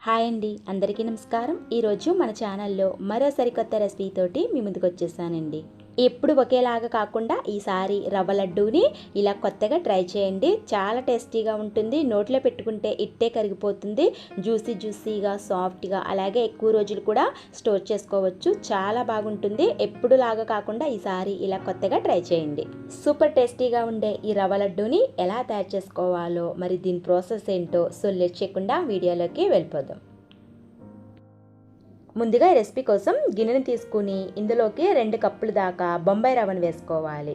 Hi అండి, అందరికీ నమస్కారం. ఈరోజు మన ఛానల్లో మరో సరికొత్త రెసిపీ తోటి మీ ముందుకు వచ్చేసానండి. ఎప్పుడు ఒకేలాగా కాకుండా ఈసారి రవ్వ లడ్డూని ఇలా కొత్తగా ట్రై చేయండి. చాలా టేస్టీగా ఉంటుంది. నోట్లో పెట్టుకుంటే ఇట్టే కరిగిపోతుంది. జ్యూసీగా సాఫ్ట్గా, అలాగే ఎక్కువ రోజులు కూడా స్టోర్ చేసుకోవచ్చు. చాలా బాగుంటుంది. ఎప్పుడు లాగా కాకుండా ఈసారి ఇలా కొత్తగా ట్రై చేయండి. సూపర్ టేస్టీగా ఉండే ఈ రవ్వ లడ్డూని ఎలా తయారు చేసుకోవాలో, మరి దీని ప్రాసెస్ ఏంటో లేట్ చేయకుండా వీడియోలోకి వెళ్ళిపోదాం. ముందుగా ఈ రెసిపీ కోసం గిన్నెని తీసుకుని ఇందులోకి 2 కప్పులు దాకా బొంబాయి రవ్వను వేసుకోవాలి.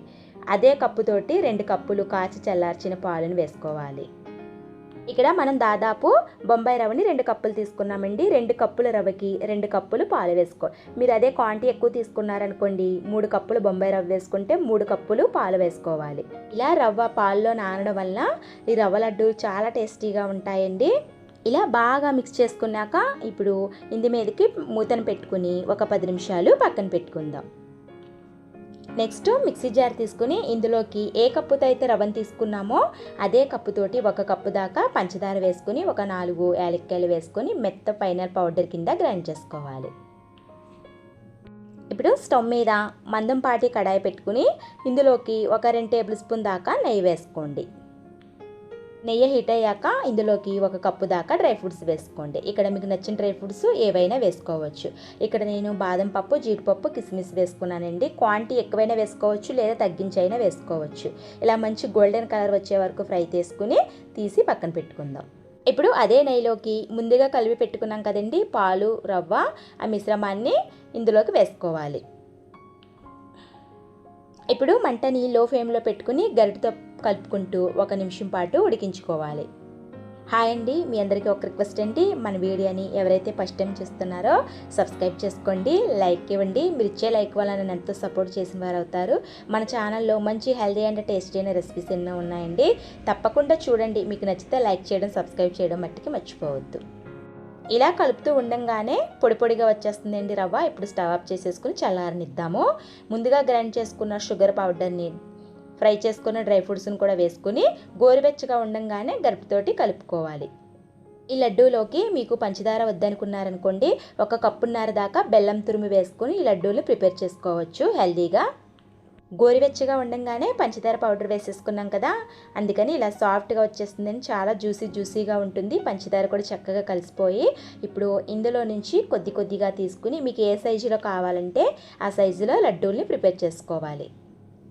అదే కప్పుతోటి 2 కప్పులు కాచి చల్లార్చిన పాలను వేసుకోవాలి. ఇక్కడ మనం దాదాపు బొంబాయి రవ్వని 2 కప్పులు తీసుకున్నామండి. 2 కప్పుల రవ్వకి 2 కప్పులు పాలు వేసుకో. మీరు అదే క్వాంటిటీ ఎక్కువ తీసుకున్నారనుకోండి, 3 కప్పులు బొంబాయి రవ్వ వేసుకుంటే 3 కప్పులు పాలు వేసుకోవాలి. ఇలా రవ్వ పాల్లో నానడం వల్ల ఈ రవ్వ లడ్డు చాలా టేస్టీగా ఉంటాయండి. ఇలా బాగా మిక్స్ చేసుకున్నాక ఇప్పుడు ఇంది మీదకి మూతను పెట్టుకుని ఒక 10 నిమిషాలు పక్కన పెట్టుకుందాం. నెక్స్ట్ మిక్సీ జార్ తీసుకుని ఇందులోకి ఏ కప్పుతో అయితే రవ్వను తీసుకున్నామో అదే కప్పుతోటి 1 కప్పు దాకా పంచదార వేసుకుని ఒక 4 యాలక్కాయలు వేసుకొని మెత్త ఫైనల్ పౌడర్ కింద గ్రైండ్ చేసుకోవాలి. ఇప్పుడు స్టవ్ మీద మందంపాటి కడాయి పెట్టుకుని ఇందులోకి ఒక 2 టేబుల్ స్పూన్ దాకా నెయ్యి వేసుకోండి. నెయ్యి హీట్ అయ్యాక ఇందులోకి 1 కప్పు దాకా డ్రై ఫ్రూట్స్ వేసుకోండి. ఇక్కడ మీకు నచ్చిన డ్రై ఫ్రూట్స్ ఏవైనా వేసుకోవచ్చు. ఇక్కడ నేను బాదం పప్పు, జీడిపప్పు, కిస్మిస్ వేసుకున్నానండి. క్వాంటిటీ ఎక్కువైనా వేసుకోవచ్చు, లేదా తగ్గించైనా వేసుకోవచ్చు. ఇలా మంచి గోల్డెన్ కలర్ వచ్చే వరకు ఫ్రై చేసుకుని తీసి పక్కన పెట్టుకుందాం. ఇప్పుడు అదే నెయ్యిలోకి ముందుగా కలిపి పెట్టుకున్నాం కదండి పాలు, రవ్వ, ఆ మిశ్రమాన్ని ఇందులోకి వేసుకోవాలి. ఇప్పుడు మంటని లో ఫ్లేమ్లో పెట్టుకుని గరిటెతో కలుపుకుంటూ 1 నిమిషం పాటు ఉడికించుకోవాలి. హాయ్ అండి, మీ అందరికీ ఒక రిక్వెస్ట్ అండి. మన వీడియోని ఎవరైతే ఫస్ట్ టైం చూస్తున్నారో సబ్స్క్రైబ్ చేసుకోండి, లైక్ ఇవ్వండి. మీరు ఇచ్చే లైక్ వల్ల నన్ను ఎంతో సపోర్ట్ చేసిన వారు అవుతారు. మన ఛానల్లో మంచి హెల్దీ అండ్ టేస్టీ అయిన రెసిపీస్ ఎన్నో ఉన్నాయండి. తప్పకుండా చూడండి. మీకు నచ్చితే లైక్ చేయడం, సబ్స్క్రైబ్ చేయడం మట్టికి మర్చిపోవద్దు. ఇలా కలుపుతూ ఉండంగానే పొడి పొడిగా వచ్చేస్తుందండి రవ్వ. ఇప్పుడు స్టవ్ ఆఫ్ చేసేసుకుని చల్లారనిద్దాము. ముందుగా గ్రైండ్ చేసుకున్న షుగర్ పౌడర్ని, ఫ్రై చేసుకున్న డ్రై ఫ్రూట్స్ని కూడా వేసుకుని గోరువెచ్చగా ఉండంగానే గరిటెతోటి కలుపుకోవాలి. ఈ లడ్డూలోకి మీకు పంచదార వద్దనుకున్నారనుకోండి 1 కప్పున్నర దాకా బెల్లం తురుము వేసుకుని ఈ లడ్డూలు ప్రిపేర్ చేసుకోవచ్చు హెల్దీగా. గోరువెచ్చగా ఉండంగానే పంచదార పౌడర్ వేసేసుకున్నాం కదా, అందుకని ఇలా సాఫ్ట్గా వచ్చేస్తుందని, చాలా జ్యూసీగా ఉంటుంది. పంచదార కూడా చక్కగా కలిసిపోయి ఇప్పుడు ఇందులో నుంచి కొద్దిగా తీసుకుని మీకు ఏ సైజులో కావాలంటే ఆ సైజులో లడ్డూల్ని ప్రిపేర్ చేసుకోవాలి.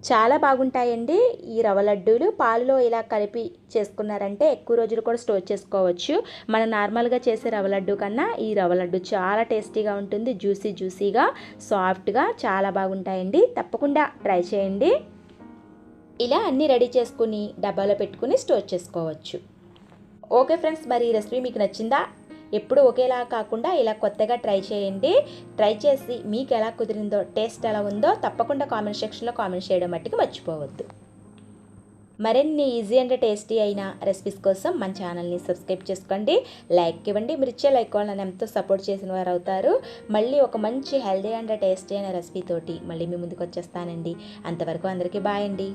చాలా బాగుంటాయండి ఈ రవ్వ లడ్డూలు. పాలులో ఇలా కలిపి చేసుకున్నారంటే ఎక్కువ రోజులు కూడా స్టోర్ చేసుకోవచ్చు. మనం నార్మల్గా చేసే రవ్వ లడ్డు కన్నా ఈ రవ్వ లడ్డు చాలా టేస్టీగా ఉంటుంది. జ్యూసీగా సాఫ్ట్గా చాలా బాగుంటాయండి. తప్పకుండా ట్రై చేయండి. ఇలా అన్నీ రెడీ చేసుకుని డబ్బాలో పెట్టుకుని స్టోర్ చేసుకోవచ్చు. ఓకే ఫ్రెండ్స్, మరి ఈ రెసిపీ మీకు నచ్చిందా? ఎప్పుడు ఒకేలా కాకుండా ఇలా కొత్తగా ట్రై చేయండి. ట్రై చేసి మీకు ఎలా కుదిరిందో, టేస్ట్ ఎలా ఉందో తప్పకుండా కామెంట్ సెక్షన్లో కామెంట్ చేయడం మట్టుకు మర్చిపోవద్దు. మరిన్ని ఈజీ అండ్ టేస్టీ అయిన రెసిపీస్ కోసం మన ఛానల్ని సబ్స్క్రైబ్ చేసుకోండి, లైక్ ఇవ్వండి. మీరు ఇచ్చే లైక్ వల్ల నన్ను ఎంతో సపోర్ట్ చేసిన వారు అవుతారు. మళ్ళీ ఒక మంచి హెల్దీ అండ్ టేస్టీ అయిన రెసిపీ తోటి మళ్ళీ మీ ముందుకు వచ్చేస్తానండి. అంతవరకు అందరికీ బాయ్ అండి.